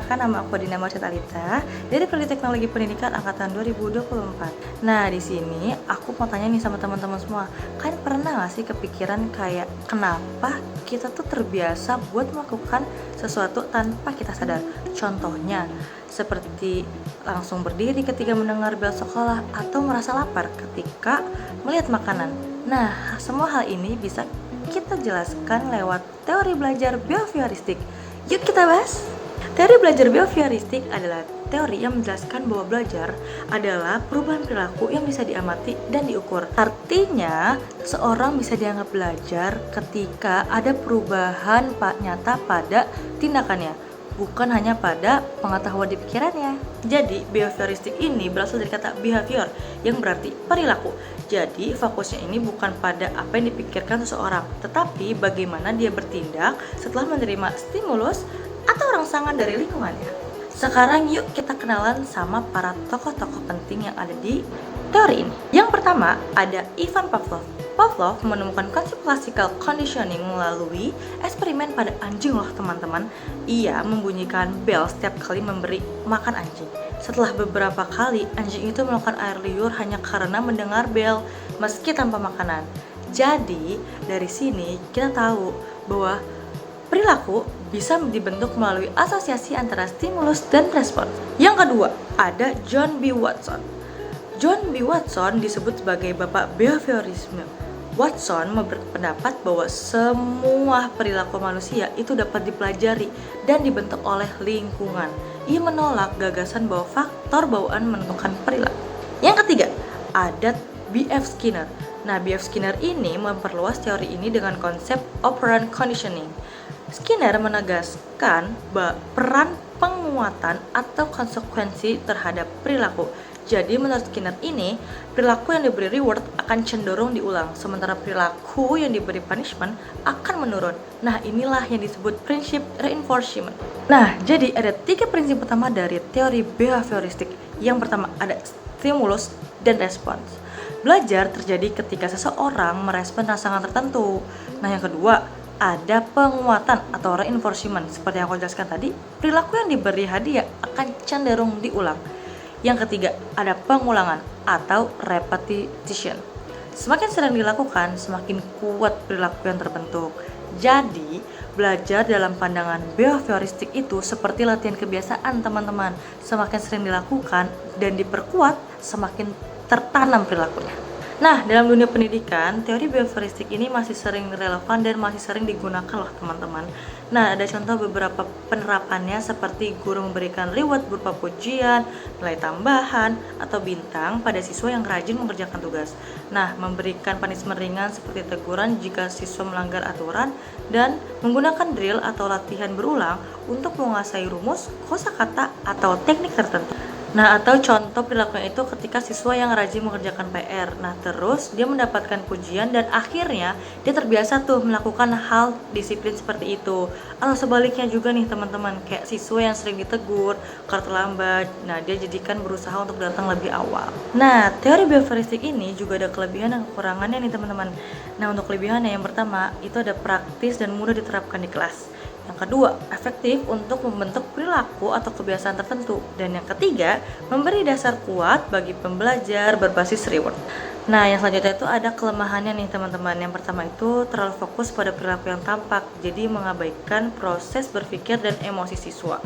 perkenalkan, nama aku Dina Marcetalita dari Prodi Teknologi Pendidikan angkatan 2024. Nah, di sini aku mau tanya nih sama teman-teman semua. Kalian pernah gak sih kepikiran kayak kenapa kita tuh terbiasa buat melakukan sesuatu tanpa kita sadar? Contohnya, seperti langsung berdiri ketika mendengar bel sekolah atau merasa lapar ketika melihat makanan. Nah, semua hal ini bisa kita jelaskan lewat teori belajar behavioristik. Yuk kita bahas. Teori belajar behavioristik adalah teori yang menjelaskan bahwa belajar adalah perubahan perilaku yang bisa diamati dan diukur. Artinya, seorang bisa dianggap belajar ketika ada perubahan nyata pada tindakannya, bukan hanya pada pengetahuan di pikirannya. Jadi, behavioristik ini berasal dari kata behavior yang berarti perilaku. Jadi, fokusnya ini bukan pada apa yang dipikirkan seseorang, tetapi bagaimana dia bertindak setelah menerima stimulus atau rangsangan dari lingkungannya. Sekarang yuk kita kenalan sama para tokoh-tokoh penting yang ada di teori ini. Yang pertama ada Ivan Pavlov. Pavlov menemukan konsep classical conditioning melalui eksperimen pada anjing loh teman-teman. Ia membunyikan bel setiap kali memberi makan anjing. Setelah beberapa kali, anjing itu melakukan air liur hanya karena mendengar bel meski tanpa makanan. Jadi, dari sini kita tahu bahwa perilaku bisa dibentuk melalui asosiasi antara stimulus dan respon. Yang kedua, ada John B. Watson. John B. Watson disebut sebagai bapak behaviorisme. Watson berpendapat bahwa semua perilaku manusia itu dapat dipelajari dan dibentuk oleh lingkungan. Ia menolak gagasan bahwa faktor bawaan menentukan perilaku. Yang ketiga, ada B.F. Skinner. Nah, B.F. Skinner ini memperluas teori ini dengan konsep operant conditioning. Skinner menegaskan peran penguatan atau konsekuensi terhadap perilaku. Jadi menurut Skinner ini, perilaku yang diberi reward akan cenderung diulang, sementara perilaku yang diberi punishment akan menurun. Nah, inilah yang disebut prinsip reinforcement. Nah, jadi ada 3 prinsip utama dari teori behavioristik. Yang pertama ada stimulus dan respons. Belajar terjadi ketika seseorang merespon rangsangan tertentu. Nah, yang kedua ada penguatan atau reinforcement. Seperti yang aku jelaskan tadi, perilaku yang diberi hadiah akan cenderung diulang. Yang ketiga, ada pengulangan atau repetition. Semakin sering dilakukan, semakin kuat perilaku yang terbentuk. Jadi, belajar dalam pandangan behavioristik itu seperti latihan kebiasaan, teman-teman. Semakin sering dilakukan dan diperkuat, semakin tertanam perilakunya. Nah, dalam dunia pendidikan, teori behavioristik ini masih sering relevan dan masih sering digunakan loh teman-teman. Nah, ada contoh beberapa penerapannya seperti guru memberikan reward berupa pujian, nilai tambahan, atau bintang pada siswa yang rajin mengerjakan tugas. Nah, memberikan punishment ringan seperti teguran jika siswa melanggar aturan, dan menggunakan drill atau latihan berulang untuk menguasai rumus, kosakata, atau teknik tertentu. Nah, atau contoh perilakunya itu ketika siswa yang rajin mengerjakan PR. Nah, terus dia mendapatkan pujian dan akhirnya dia terbiasa tuh melakukan hal disiplin seperti itu. Atau sebaliknya juga nih teman-teman, kayak siswa yang sering ditegur karena terlambat. Nah, dia jadikan berusaha untuk datang lebih awal. Nah, teori behavioristik ini juga ada kelebihan dan kekurangannya nih teman-teman. Nah, untuk kelebihannya yang pertama, itu ada praktis dan mudah diterapkan di kelas. Yang kedua, efektif untuk membentuk perilaku atau kebiasaan tertentu. Dan yang ketiga, memberi dasar kuat bagi pembelajar berbasis reward. Nah, yang selanjutnya itu ada kelemahannya nih teman-teman. Yang pertama itu terlalu fokus pada perilaku yang tampak, jadi mengabaikan proses berpikir dan emosi siswa.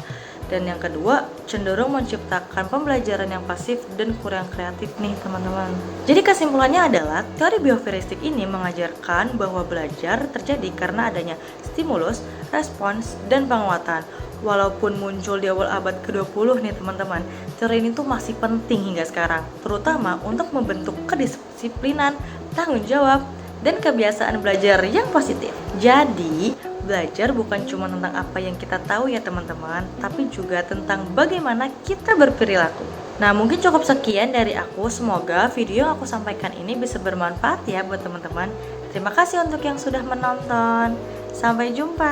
Dan yang kedua, cenderung menciptakan pembelajaran yang pasif dan kurang kreatif nih teman-teman. Jadi kesimpulannya adalah, teori behavioristik ini mengajarkan bahwa belajar terjadi karena adanya stimulus, respons, dan penguatan. Walaupun muncul di awal abad ke-20 nih teman-teman, teori ini tuh masih penting hingga sekarang, terutama untuk membentuk kedisiplinan, tanggung jawab, dan kebiasaan belajar yang positif. Jadi, belajar bukan cuma tentang apa yang kita tahu ya teman-teman, tapi juga tentang bagaimana kita berperilaku. Nah, mungkin cukup sekian dari aku. Semoga video yang aku sampaikan ini bisa bermanfaat ya buat teman-teman. Terima kasih untuk yang sudah menonton. Sampai jumpa.